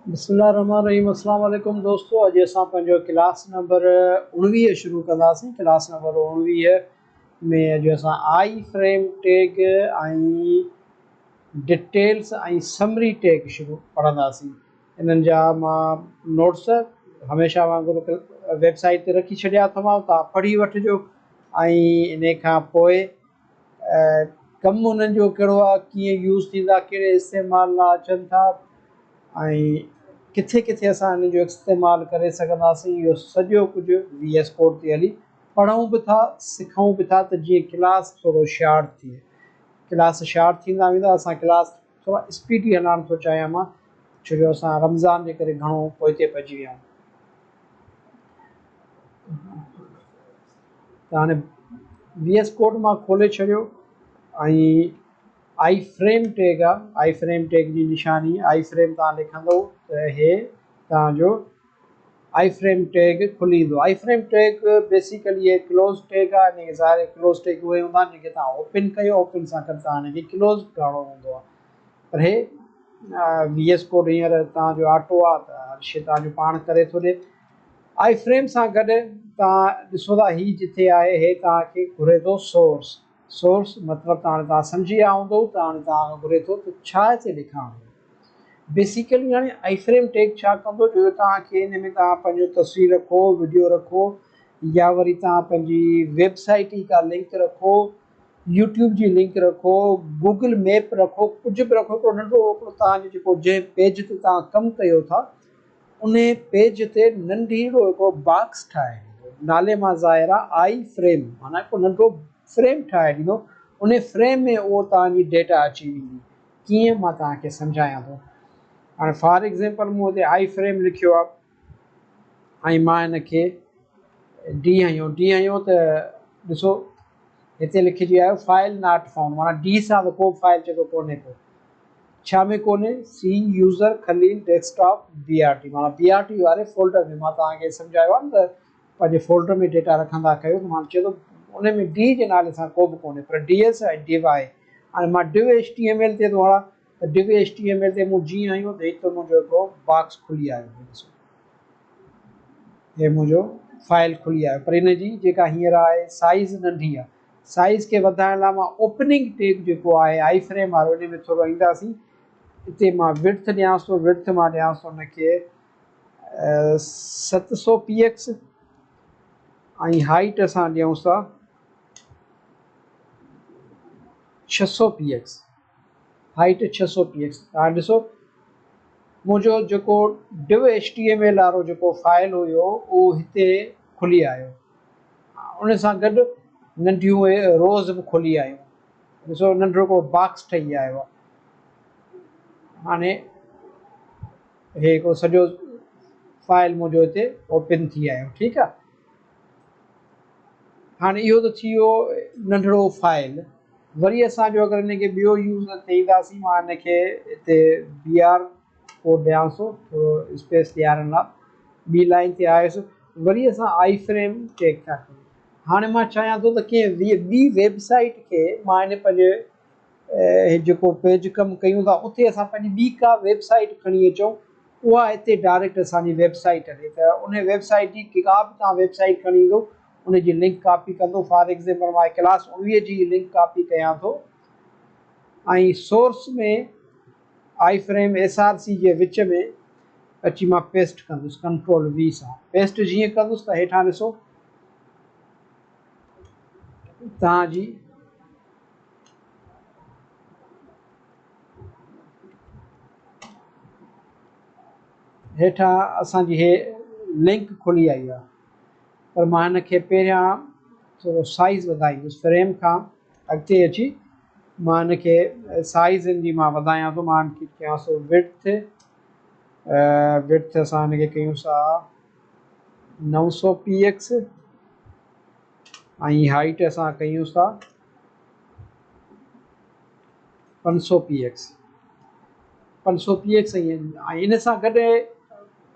बिस्मिल्लाहिर्रहमानिर्रहीम। अस्सलाम वालेकुम दोस्तों, अॼु असां पंहिंजो क्लास नंबर 19 शुरू कंदासीं। क्लास नंबर 19 में अॼु असां आई फ्रेम टैग ऐं डिटेल्स ऐं समरी टैग शुरू पढ़ंदासीं। इन्हनि जा मां नोट्स हमेशह वांगुरु वेबसाइट ते रखी छॾिया अथव, तव्हां पढ़ी वठिजो। ऐं इन खां पोइ कमु उन्हनि जो कहिड़ो आहे, कीअं यूज़ थींदा, कहिड़े इस्तेमाल लाइ अचनि था ऐं किथे किथे असां हिन जो इस्तेमालु करे सघंदासीं। इहो सॼो कुझु VS कोड ते हली पढ़ूं बि था, सिखूं बि था, त जीअं क्लास थोरो शार्ट थिए। क्लास शार्ट थींदा वेंदा। असां क्लास थोरा स्पीडी हलाइण थो चाहियां मां, छो जो असां रमज़ान जे करे घणो पोइते पइजी विया आहियूं। त हाणे VS कोड मां खोले छॾियो ऐं आई फ्रेम टैग आहे। आई फ्रेम टैग जी निशानी आई फ्रेम तव्हां लिखंदो त हे तव्हांजो आई फ्रेम टैग खुली ईंदो। आई फ्रेम टैग बेसिकली हे क्लोज़ टैग आहे। हिनखे ज़ाहिर क्लोज़ टैग उहे हूंदा आहिनि जेके तव्हां ओपन कयो, ओपन सां गॾु तव्हां हिनखे क्लोज़ करिणो हूंदो आहे। पर हे VS कोड हींअर तव्हांजो ऑटो आहे, त हर शइ तव्हांजो पाण करे थो ॾिए। आई फ्रेम सां गॾु तव्हां ॾिसो था, हीअ जिथे आहे हे तव्हांखे घुरे थो सोर्स। सोर्स मतिलबु तव्हां सम्झी विया हूंदो, त हाणे तव्हां घुरे थो त छा हिते लिखाइणो। बेसिकली हाणे आई फ्रेम टैग छा कंदो, जो तव्हांखे हिन में तव्हां पंहिंजो तस्वीर रखो, वीडियो रखो, या वरी तव्हां पंहिंजी वेबसाइट जी का लिंक रखो, यूट्यूब जी लिंक रखो, गूगल मैप रखो, कुझु बि रखो। हिकिड़ो नंढो हिकिड़ो तव्हांजो जेको जंहिं पेज ते तव्हां कमु कयो था उन पेज ते नंढीड़ो हिकिड़ो बॉक्स ठाहे ॾींदो। नाले मां ज़ाहिर आहे आई फ्रेम, माना हिकिड़ो नंढो फ्रेम ठाहे ॾींदो। उन फ्रेम में उहो तव्हांजी डेटा अची वेंदी। कीअं, मां तव्हांखे सम्झायां थो। हाणे फॉर एग्ज़ाम्पल मूं हिते आई फ्रेम लिखियो आहे ऐं मां हिनखे डी हयो त ॾिसो हिते लिखिजी आयो फाइल नॉट फाउंड, माना डी सां त को फाइल जेको कोन्हे को। छा में कोन्हे? C user Khalil desktop BRT, माना BRT वारे फोल्डर में। मां तव्हांखे सम्झायो आहे न त पंहिंजे फोल्डर में डेटा रखंदा कयो, त मां चयो थो उन में डी जे नाले सां को बि कोन्हे, पर DS ऐं div आहे। हाणे मां div HTML ते थो हणां, त div HTML ते मूं जीअं हयो त हिकु मुंहिंजो हिकिड़ो बॉक्स खुली आयो। ॾिसो हे मुंहिंजो फाइल खुली आयो, पर हिन जी जेका हींअर आहे साइज़ नंढी आहे। साइज़ खे वधाइण लाइ मां ओपनिंग टैग जेको आहे आई फ्रेम वारो, इन में थोरो ईंदासीं। हिते मां विड्थ ॾियांसि थो, विड्थ मां ॾियांसि थो हुनखे 700 px ऐं हाइट असां ॾियूंसि था 600 px। Height 600 px। हाणे ॾिसो मुंहिंजो जेको div HTML वारो जेको फाइल हुयो उहो हिते खुली आयो, उन सां गॾु नंढियूं रोज़ बि खुली आयूं। ॾिसो नंढिड़ो को बॉक्स ठही आयो आहे। हाणे हे हिकिड़ो सॼो फाइल मुंहिंजो हिते ओपन थी आयो, ठीकु आहे। हाणे इहो त थी वियो नंढिड़ो फाइल। वरी असांजो अगरि हिनखे ॿियो यूज़ ते ईंदासीं, मां हिनखे हिते BR कोड ॾियांसि थो थोरो स्पेस ॾियारण लाइ, ॿी लाइन ते आयुसि। वरी असां आई फ्रेम टैग था कयूं। हाणे मां चाहियां थो त कंहिं ॿी वेबसाइट खे मां हिन पंहिंजे जेको पेज कमु कयूं था उते असां पंहिंजी ॿी का वेबसाइट खणी अचूं, उहा हिते डायरेक्ट असांजी वेबसाइट हले, त उन वेबसाइट जी का बि तव्हां वेबसाइट खणी ईंदो, उनजी लिंक कॉपी कंदो। फॉर एग्ज़ाम्पल मां क्लास 19 जी लिंक कॉपी कयां थो ऐं सोर्स में आई फ्रेम SRC जे विच में अची मां पेस्ट कंदुसि Ctrl V सां। पेस्ट जीअं कंदुसि त हेठां ॾिसो तव्हांजी हेठां असांजी हे लिंक खुली आई आहे। पर मां हिनखे पहिरियां थोरो साइज़ वधाईंदुसि। फ्रेम खां अॻिते अची मां हिनखे साइज़ जी मां वधायां थो। मां हिनखे कयांसि विड्थ, विड्थ असां हिनखे कयूंसि 900 px ऐं हाइट असां कयूंसि था 500 px। 500 px ऐं इन सां गॾु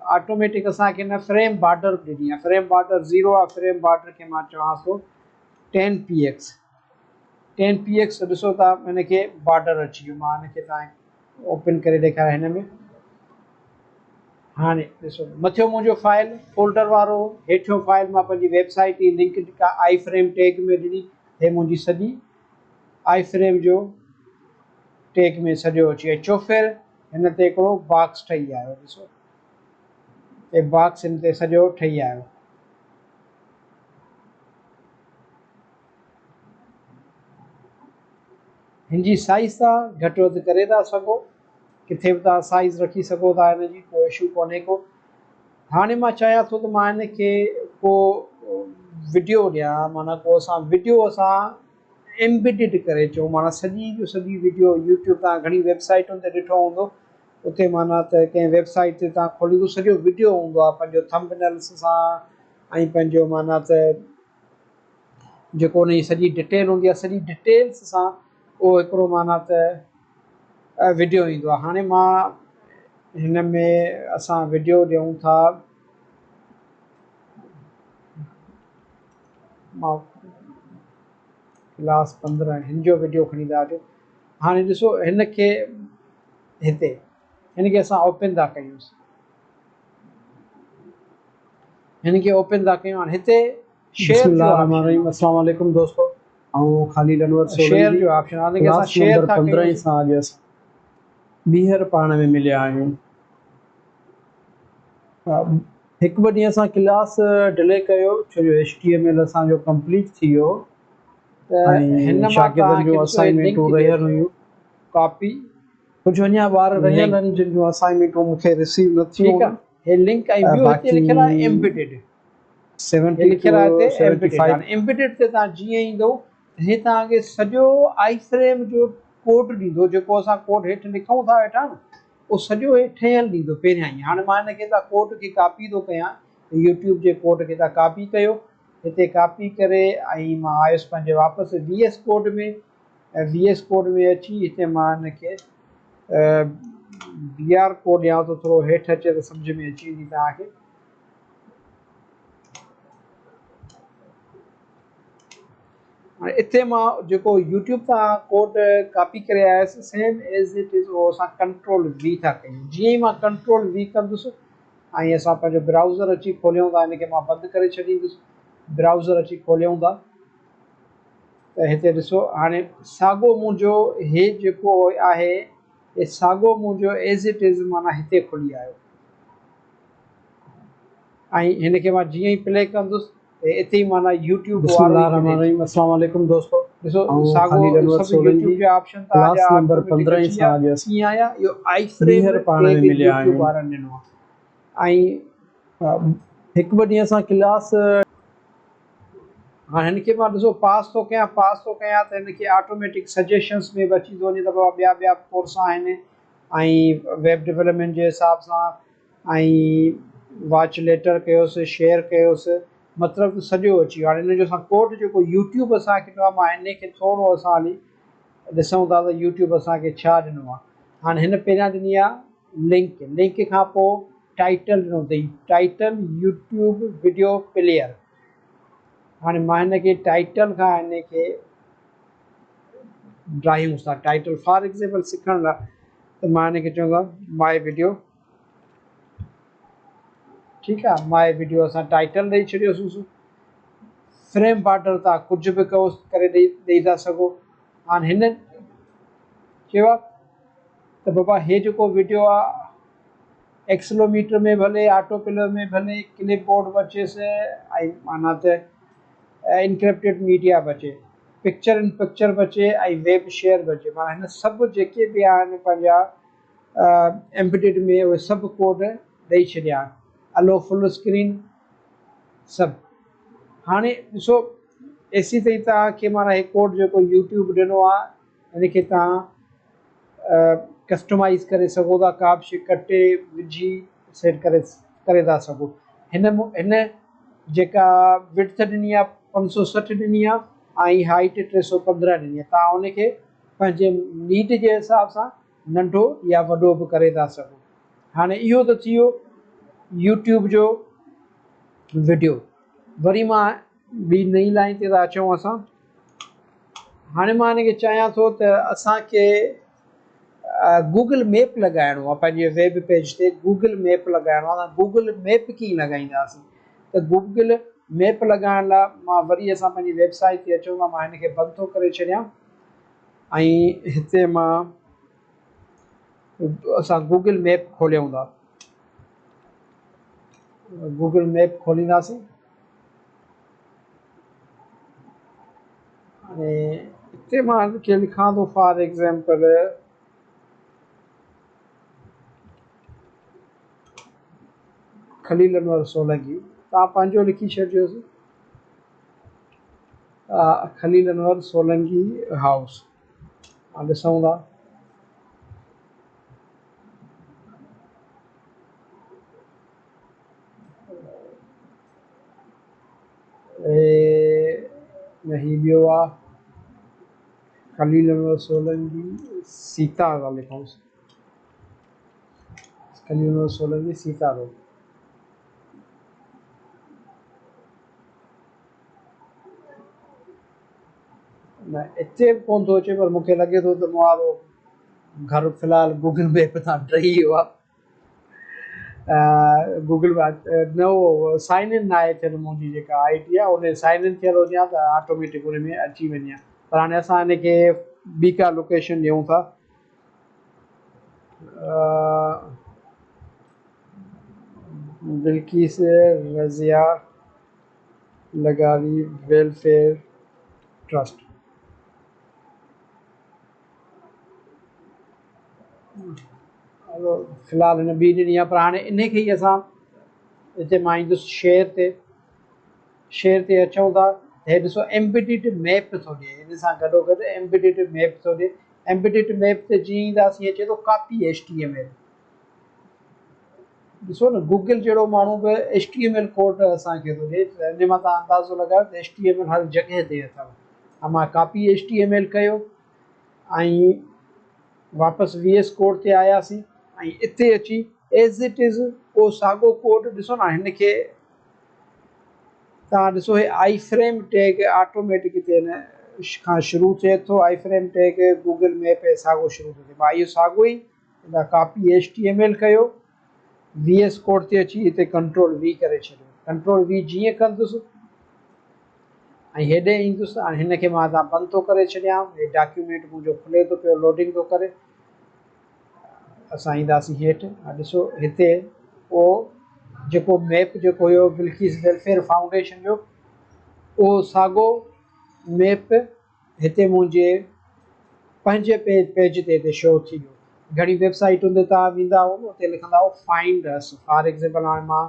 ऑटोमेटिक असांखे हिन फ्रेम बॉर्डर ॾिनी आहे। फ्रेम बॉर्डर 0 आहे। फ्रेम बॉर्डर खे मां चवांसि थो 10 px। 10 px ॾिसो था हिनखे बॉर्डर अची वियो। मां हिनखे तव्हांखे ओपन करे ॾेखारियां। हिन में हाँ ॾिसो मथियो मुंहिंजो फाइल फोल्डर वारो हेठियों फाइल मां पंहिंजी वेबसाइट जी लिंक आई फ्रेम टैग में ॾिनी हे मुंहिंजी सॼी आई फ्रेम जो टैग में सॼो अची वियो चोफेर हिन ते हिकिड़ो बॉक्स ठही आयो ॾिसो हे बॉक्स हिन ते सॼो ठही आयो हिन जी साइज़ तव्हां घटि वधि करे था सघो किथे बि तव्हां साइज़ रखी सघो था हिन जी कोई इशू कोन्हे को हाणे मां चाहियां थो त मां हिन खे को वीडियो ॾियां माना को असां वीडियो असां एम्बेडिड करे अचूं माना सॼी जो सॼी वीडियो यूट्यूब तव्हां घणी वेबसाइटुनि ते ॾिठो हूंदो उते माना त कंहिं वेबसाइट ते तव्हां खोलींदो सॼो वीडियो हूंदो आहे पंहिंजो थंबनेल्स सां ऐं पंहिंजो माना त जेको उन जी सॼी डिटेल हूंदी आहे सॼी डिटेल्स सां उहो हिकिड़ो माना त वीडियो ईंदो आहे हाणे मां हिन में असां वीडियो ॾियूं था मां क्लास 15 हिन जो वीडियो खणी था अचूं हाणे ॾिसो हिन खे हिते हिन खे असां ओपन था कयूंसि हिन खे ओपन था कयूं हाणे हिते शेयर जो ऑप्शन अस्सलाम वालेकुम दोस्तों ऐं ख़ालिद अनवर शेयर जो ऑप्शन आहे हिन खे असां शेयर था 15 सां अॼु असां ॿीहर पाण में मिलिया आहियूं हिकु ॿ ॾींहं असां क्लास डिले कयो छो जो HTML असांजो कंप्लीट थी वियो त हिन मां शागिर्दनि जूं असाइनमेंटूं रहियल हुयूं कॉपी कुझु अञा ॿार रहियल आहिनि जिन जूं असाइनमेंटूं मूंखे रिसीव न थियूं ठीकु आहे हे लिंक ऐं ॿियो हिते लिखियलु आहे एम्बेडेड 70 लिखियलु आहे हिते to एम्बेडेड 75 हाणे एम्बेडेड ते तव्हां जीअं ईंदो हे तव्हांखे सॼो आई फ्रेम जो कोड ॾींदो जेको असां कोड हेठि लिखूं था वेठा न उहो सॼो हे ठहियलु ॾींदो पहिरियां ई हाणे मां हिन खे तव्हां कोड खे कॉपी थो कयां यूट्यूब जे कोड खे तव्हां कॉपी कयो हिते कॉपी करे ऐं मां आयुसि पंहिंजे वापसि VS कोड में ऐं VS कोड में अची हिते मां हिन खे BR कोड ॾियां थो थोरो हेठि अचे त सम्झ में अची वेंदी तव्हांखे हाणे हिते मां जेको यूट्यूब तां कोड कॉपी करे आयुसि सेम एज़ इट इज़ उहो असां कंट्रोल V था कयूं जीअं ई मां कंट्रोल V कंदुसि ऐं असां पंहिंजो ब्राउज़र अची खोलियूं था हिन खे मां बंदि करे छॾींदुसि ब्राउज़र अची खोलियूं था त हिते ॾिसो हाणे साॻियो मुंहिंजो हे जेको आहे हे साॻियो मुंहिंजो एज़ इट इज़ माना हिते खुली आयो ऐं हिन खे मां जीअं ई प्ले कंदुसि त हिते ई माना यूट्यूब वारो अस्सलाम वालेकुम दोस्तों ॾिसो साॻियो सभु यूट्यूब जा ऑप्शन क्लास नंबर 15 सां अॼु असां कीअं आया इहो आई फ्रेम पाण में मिलिया यूट्यूब वारनि ॾिनो आहे ऐं हिकु ॿ ॾींहं असां क्लास हाणे हिन खे मां ॾिसो पास थो कयां त हिन खे ऑटोमेटिक सजेशन्स में बि अची थो वञे त बाबा ॿिया कोर्स आहिनि ऐं वेब डेवलपमेंट जे हिसाब सां ऐं वॉच लेटर कयोसि शेयर कयोसि मतिलबु सॼो अची वियो हाणे हिन जो असां कोड जेको यूट्यूब असांखे ॾिनो आहे मां हिन खे थोरो असां हली ॾिसूं था त यूट्यूब असांखे छा ॾिनो आहे हाणे हिन पहिरियां ॾिनी आहे लिंक खां पोइ टाइटल ॾिनो अथई टाइटल यूट्यूब वीडियो प्लेयर हाणे मां हिन खे टाइटल खां हिन खे ड्रायूंसि था टाइटल फॉर एग्ज़ाम्पल सिखण लाइ त मां हिन खे चवंदो माय वीडियो ठीकु आहे माय वीडियो असां टाइटल ॾेई छॾियोसीं फ्रेम बॉर्डर तव्हां कुझु बि कयो करे ॾेई था सघो हाणे हिन चयो आहे त बाबा हे जेको वीडियो आहे एक्सलोमीटर में भले ऑटो पिलर में भले क्लिप बोर्ड बि अचेसि ऐं माना त इनक्रिप्टेड मीडिया बि अचे पिक्चर इन पिक्चर बि अचे ऐं वेब शेयर बि अचे माना हिन सभु जेके बि आहिनि पंहिंजा एम्बेडेड में उहे सभु कोड ॾेई छॾिया अलो फुल स्क्रीन सभु हाणे ॾिसो एसी ताईं तव्हांखे माना हे कोड जेको यूट्यूब ॾिनो आहे हिन खे तव्हां कस्टमाइज़ करे सघो था का बि शइ कटे विझी सेट करे था सघो हिन जेका विड्थ ॾिनी आहे 560 ॾिनी आहे ऐं हाइट 315 ॾिनी आहे तव्हां उनखे पंहिंजे नीड जे हिसाब सां नंढो या वॾो बि करे था सघो हाणे इहो त थी वियो यूट्यूब जो वीडियो वरी मां ॿी नई लाइन ते था अचूं असां हाणे मां हिन खे चाहियां थो त असांखे गूगल मैप लॻाइणो आहे पंहिंजे वेब पेज ते गूगल मैप लॻाइणो आहे त गूगल मैप कीअं लॻाईंदासीं त गूगल मैप लॻाइण लाइ मां वरी असां पंहिंजी वेबसाइट ते अचूं था मां हिन खे बंदि थो करे छॾियां ऐं हिते मां असां गूगल मैप खोलियूं था गूगल मैप खोलींदासीं ऐं हिते मां हिनखे लिखां थो फॉर एग्ज़ाम्पल खलील अनवर सोलंकी तव्हां पंहिंजो लिखी छॾियोसि खलील अनवर सोलंकी हाउस हां ॾिसूं था ही ॿियो आहे खलील अनवर सोलंकी सीता था लिखूंसि खलील अनवर सोलंकी सीता रोड न हिते बि कोन थो अचे पर मूंखे लॻे थो त मूं वारो घर फ़िलहालु गूगल मैप तां डही वियो आहे गूगल न उहो साइन इन न आहे थियलु मुंहिंजी जेका आई डी आहे उन साइन इन थियलु हुजे हा त ऑटोमेटिक उन में अची वञे हा पर हाणे असां हिन खे ॿी का लोकेशन ॾियूं था बिल्किस रज़िया लगावी वेलफेयर ट्रस्ट हलो फ़िलहालु हिन ॿी ॾिनी आहे पर हाणे इन खे ई असां हिते मां ईंदुसि शेयर ते अचूं था हे ॾिसो एम्बेडेड मैप थो ॾिए हिन सां गॾोगॾु एम्बेडेड मैप थो ॾिए एम्बेडेड मैप ते जीअं ईंदासीं अचे थो कॉपी HTML ॾिसो न गूगल जहिड़ो माण्हू बि HTML कोड असांखे थो ॾिए त इन मां तव्हां अंदाज़ो लॻायो त HTML हर जॻह ते अथव हा मां कॉपी HTML कयो ऐं वापसि VS कोड ते आयासीं ऐं हिते अची एज़ इट इज़ उहो साॻियो कोड ॾिसो न हिन खे तव्हां ॾिसो हे आई फ्रेम टैग ऑटोमेटिक हिते हिन खां शुरू थिए थो आई फ्रेम टैग गूगल मैप ऐं साॻियो शुरू थो थिए मां इहो साॻियो ई हिन कॉपी HTML कयो VS कोड ते अची हिते कंट्रोल V करे छॾियो कंट्रोल V जीअं कंदुसि ऐं हेॾे ईंदुसि हाणे हिन खे मां तव्हां बंदि थो करे छॾियां हे डॉक्यूमेंट मुंहिंजो खुले थो पियो लोडिंग थो करे असां ईंदासीं हेठि हा ॾिसो हिते उहो जेको मैप जेको हुयो बिल्किस वेलफेयर फाउंडेशन जो उहो साॻियो मैप हिते मुंहिंजे पंहिंजे पेज ते हिते शो थी वियो घणी वेबसाइटुनि ते तव्हां वेंदा हो उते लिखंदा हो फाइंड अस फॉर एग्ज़ाम्पल हाणे मां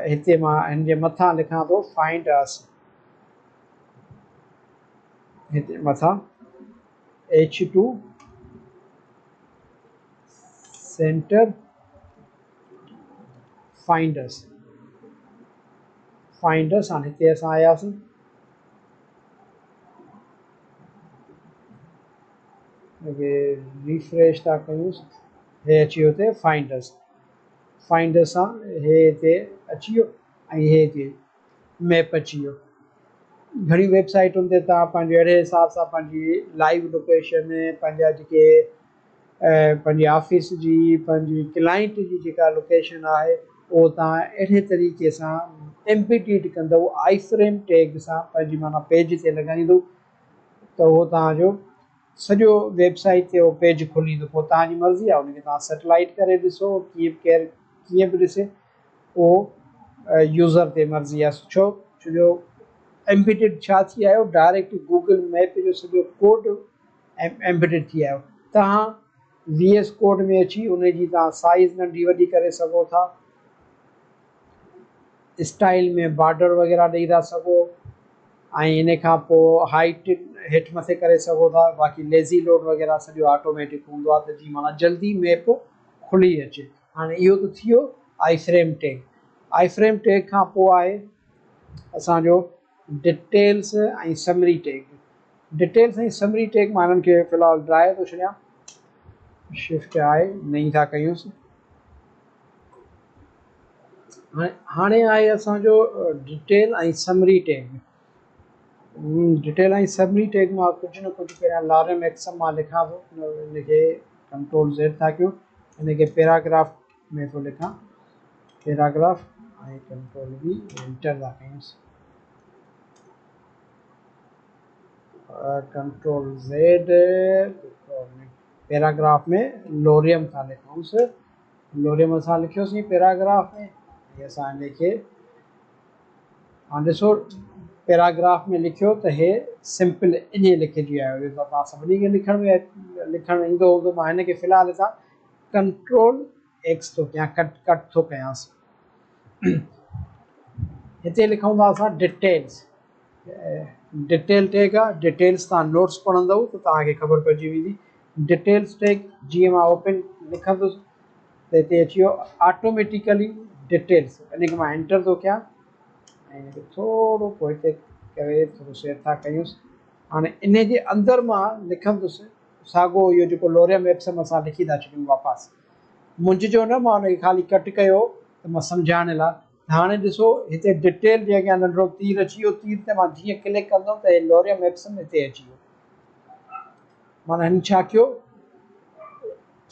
हिते मां हिन जे मथां लिखां थो फाइंड अस हिते मथां H2 सेंटर फाइंडर्स हाणे हिते असां आयासीं रिफ्रेश था कयूंसि हे अची वियो हिते फाइंडर्स सां हे हिते अची वियो ऐं हे हिते मैप अची वियो घणी वेबसाइटुनि ते तव्हां पंहिंजे अहिड़े हिसाब सां पंहिंजी लाइव लोकेशन पंहिंजा जेके पंहिंजी ऑफिस जी पंहिंजी क्लाइंट जी जेका लोकेशन आहे उहो तव्हां अहिड़े तरीक़े सां एम्बेडेड कंदव आई फ्रेम टैग सां पंहिंजी माना पेज ते लॻाईंदो त उहो तव्हांजो सॼो वेबसाइट ते उहो पेज खुलींदो पोइ तव्हांजी मर्ज़ी आहे उनखे तव्हां सेटेलाइट करे ॾिसो कीअं बि ॾिसे उहो यूज़र ते मर्ज़ी आहे छो जो एम्बेडेड छा थी आयो डायरेक्ट गूगल मैप जो सॼो कोड एम्बेडेड थी आयो तव्हां VS कोड में अची उनजी तव्हां साइज़ नंढी वॾी करे सघो था स्टाइल में बॉर्डर वग़ैरह ॾेई था सघो ऐं इन खां पोइ हाइट हेठि मथे करे सघो था बाक़ी लेज़ी लोड वग़ैरह सॼो ऑटोमेटिक हूंदो आहे त जीअं माना जल्दी मैप खुली अचे हाणे इहो त थी वियो आई फ्रेम टैग खां पोइ आहे असांजो डिटेल्स ऐं समरी टैग मां हिननि खे फ़िलहालु ड्राए थो छॾियां शिफ्ट आहे नई था कयूंसि हाणे आहे असांजो डिटेल ऐं समरी टैग डिटेल ऐं समरी टैग मां कुझु न कुझु पहिरियां लॉरेम एक्सम मां लिखां थो हिनखे कंट्रोल Z था कयूं इनके पैराग्राफ में तो लिखा पैराग्राफ ऐं कंट्रोल V एंटर था कयूंसि कंट्रोल Z पैराग्राफ में लोरियम था लिखूंसि लोरियम असां लिखियोसीं पैराग्राफ में ये असां इनखे हाँ ॾिसो पैराग्राफ में लिखियो त हे सिंपल ईअं लिखिजी आयो त तव्हां सभिनी खे लिखणु ईंदो हूंदो मां हिनखे फ़िलहालु हितां कंट्रोल X थो कयां कट थो कयांसि हिते लिखूं था असां डिटेल्स डिटेल टैग आहे डिटेल्स तव्हां नोट्स पढ़ंदव त तव्हांखे ख़बर पइजी वेंदी डिटेल्स टैग जीअं मां ओपन लिखंदुसि त हिते अची वियो ऑटोमेटिकली डिटेल्स इनखे मां एंटर थो कयां ऐं हिनखे थोरो पोइ हिते करे थोरो सेट था कयूंसि हाणे इन जे अंदरि मां लिखंदुसि साॻियो इहो जेको लोरियम एप्सम असां लिखी था छॾियूं वापसि मुंहिंजो न मां हुनखे ख़ाली कट कयो त मां सम्झाइण लाइ हाणे ॾिसो हिते डिटेल जे अॻियां नंढिड़ो तीर अची वियो तीर ते मां जीअं क्लिक कंदुमि त हे लोरियम एप्सम हिते अची वियो माना हिन छा कयो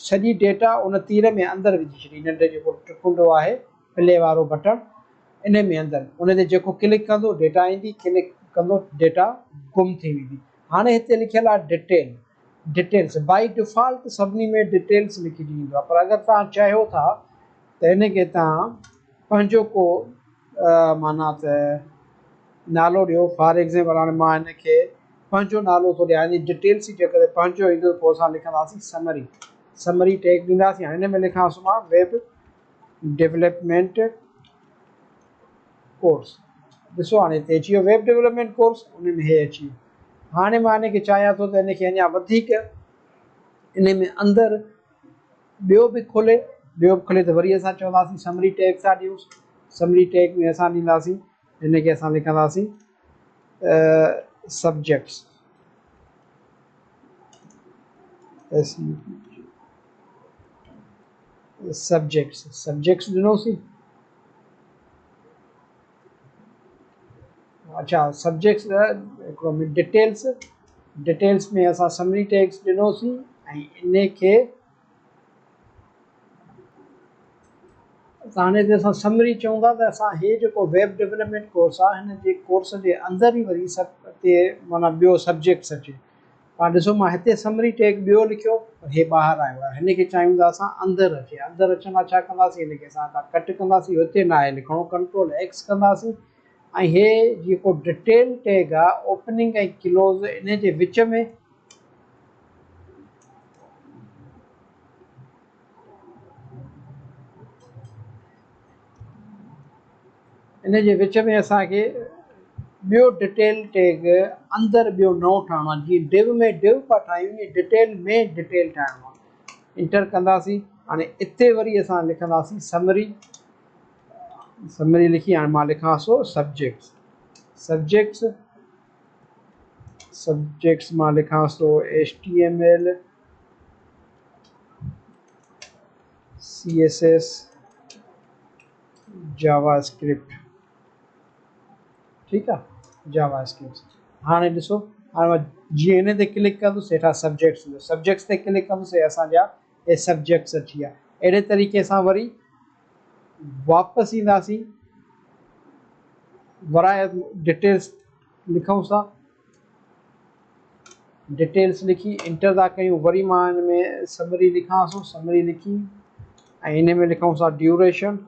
सॼी डेटा उन तीर में अंदरि विझी छॾी नंढे जेको टिकुंडो आहे प्ले वारो बटण इन में अंदरि उन ते जेको क्लिक कंदो डेटा ईंदी क्लिक कंदो डेटा गुम थी वेंदी हाणे हिते लिखियलु आहे डिटेल्स बाई डिफॉल्ट सभिनी में डिटेल्स लिखिजी ईंदो आहे पर अगरि तव्हां चाहियो था त हिनखे तव्हां पंहिंजो को माना त नालो ॾियो फॉर एग्ज़ाम्पल हाणे मां हिनखे पंहिंजो नालो थो ॾियां यानी डिटेल्स जी जॻह ते पंहिंजो ईंदो पोइ असां लिखंदासीं समरी टैग ॾींदासीं हाणे हिन में लिखांसि मां वेब डेवलपमेंट कोर्स ॾिसो हाणे हिते अची वियो वेब डेवलपमेंट कोर्स उन में हे अची वियो हाणे मां हिनखे चाहियां थो त हिनखे अञा वधीक इन में अंदरि ॿियो बि खुले त वरी असां चवंदासीं समरी टैग था ॾियूंसि समरी टैग में असां ॾींदासीं हिनखे असां लिखंदासीं सब्जेक्ट्स सब्जेक्ट्स ॾिनोसीं अच्छा सब्जेक्ट्स हिकिड़ो में डिटेल्स में असां समरी टैग्स ॾिनोसीं ऐं इनखे हाणे ते असां समरी चऊं था त असां हे जेको वेब डेवलपमेंट कोर्स आहे हिन जे कोर्स जे अंदरि ई वरी सभु हिते माना ॿियो सब्जेक्ट्स अचे पाण ॾिसो मां हिते समरी टैग ॿियो लिखियो हे ॿाहिरि आयो आहे हिनखे चाहियूं था असां अंदरि अचे अंदरि अचण लाइ छा कंदासीं हिनखे असां कट कंदासीं हिते न आहे लिखणो कंट्रोल X कंदासीं ऐं हे जेको डिटेल टैग आहे ओपनिंग ऐं क्लोज़ इन जे विच में असांखे ॿियो डिटेल टैग अंदरि ॿियो नओं ठाहिणो आहे जीअं डिव में डिव पिया ठाहियूं ईअं डिटेल में डिटेल ठाहिणो आहे इंटर कंदासीं हाणे हिते वरी असां लिखंदासीं समरी लिखी हाणे मां लिखां थो सब्जेक्ट्स मां लिखां थो HTML CSS जावा स्क्रिप्ट ठीकु आहे जावा स्क्रिप्ट हाणे ॾिसो हाणे मां जीअं हिन ते क्लिक कंदुसि हेठां सब्जेक्ट्स ते क्लिक कंदुसि असांजा हे सब्जेक्ट्स अची विया अहिड़े तरीक़े सां वरी वापसि ईंदासीं वराए डिटेल्स लिखूं था डिटेल्स लिखी इंटर था कयूं वरी मां हिन में समरी लिखां थो समरी लिखी ऐं हिन में लिखूं था ड्यूरेशन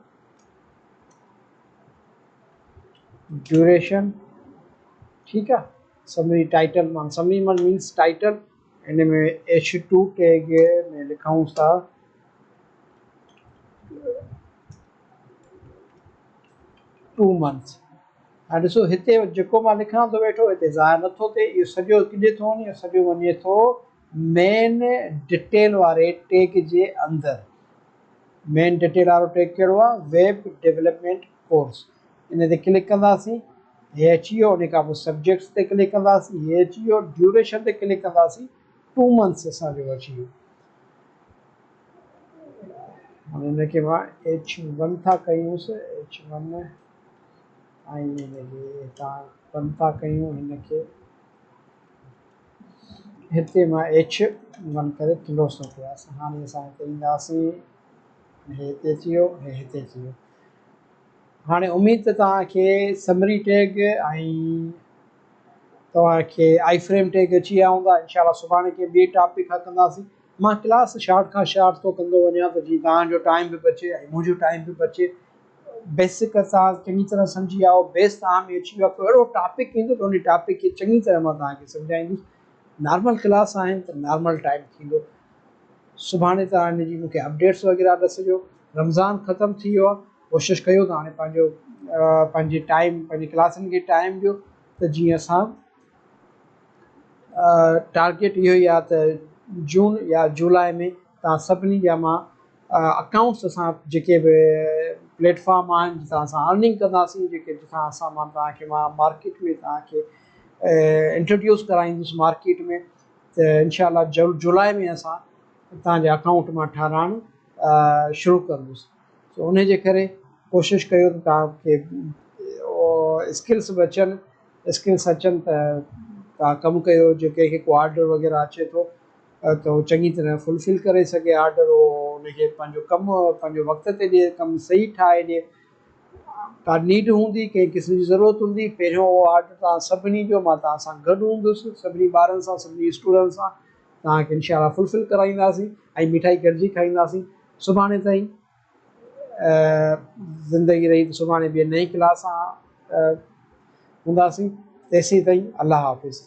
ठीकु आहे समरी टाइटल मां समरी मीन्स टाइटल हिन में H2 टैग में लिखूं था 2 months हाणे ॾिसो हिते जेको मां लिखां थो वेठो हिते ज़ाहिर नथो थिए इहो सॼो किथे थो वञे सॼो वञे थो मेन डिटेल वारे टैग जे अंदरि मेन डिटेल वारो टैग कहिड़ो आहे वेब डेवलपमेंट कोर्स इन ते क्लिक कंदासीं हे अची वियो उन खां पोइ सब्जेक्ट्स ते क्लिक कंदासीं हे अची वियो ड्यूरेशन ते क्लिक कंदासीं 2 months असांजो अची वियो हाणे हिनखे मां H1 था कयूंसि H1 ऐं हिनखे हितां बंदि था कयूं हिनखे हिते मां एच वन करे क्लोज़ थो कयांसि। हाणे असां हिते ईंदासीं, हे हिते थी वियो, हे हिते थी वियो। हाणे उमेद त तव्हांखे समरी टैग ऐं तव्हांखे आई फ्रेम टैग अची विया हूंदा। इंशाल्लाह सुभाणे के ॿिए टॉपिक खां कंदासीं। मां क्लास शार्ट खां शार्ट थो कंदो वञा त जीअं तव्हांजो टाइम बि बचे ऐं मुंहिंजो टाइम बि बचे। बेसिक तव्हां चङी तरह सम्झी विया आहियो, बेस तव्हां में अची वियो आहे। अहिड़ो टॉपिक ईंदो त उन टॉपिक खे चङी तरह मां तव्हांखे सम्झाईंदुसि। नॉर्मल क्लास आहिनि त नॉर्मल टाइम थींदो। सुभाणे तव्हां हिन जी मूंखे अपडेट्स वग़ैरह ॾिसिजो। रमज़ान ख़तमु थी वियो आहे, कोशिशि कयो त हाणे पंहिंजे टाइम पंहिंजी क्लासनि खे टाइम ॾियो त जीअं असां टारगेट इहो ई आहे त जून या जुलाई में तव्हां सभिनी जा मां अकाउंट्स असां जेके बि प्लेटफॉर्म आहिनि जितां असां अर्निंग कंदासीं, जितां असां तव्हांखे मां मार्केट में तव्हांखे इंट्रोड्यूस कराईंदुसि मार्केट में, त इनशाला जुलाई में असां तव्हांजे अकाउंट मां ठाराइणु शुरू कंदुसि। सो उन जे करे कोशिशि कयो त तव्हांखे स्किल्स बि अचनि, स्किल्स अचनि त तव्हां कमु कयो। जेके को ऑर्डर वग़ैरह अचे थो त उहो चङी तरह फुलफिल करे सघे ऑर्डर, उहो उनखे पंहिंजो कमु पंहिंजो वक़्त ते ॾिए, कमु सही ठाहे ॾिए। का नीड हूंदी, कंहिं क़िस्म जी ज़रूरत हूंदी, पहिरियों उहो ऑर्डर तव्हां सभिनी जो मां तव्हां सां गॾु हूंदुसि, सभिनी ॿारनि सां, सभिनी स्टूडेंट सां तव्हांखे इनशाला फुलफिल कराईंदासीं ऐं मिठाई गॾिजी खाईंदासीं। सुभाणे ताईं ज़िंदगी रही त सुभाणे ॿिए नई क्लास सां हूंदासीं। तेसीं ताईं अलाह हाफ़िज़।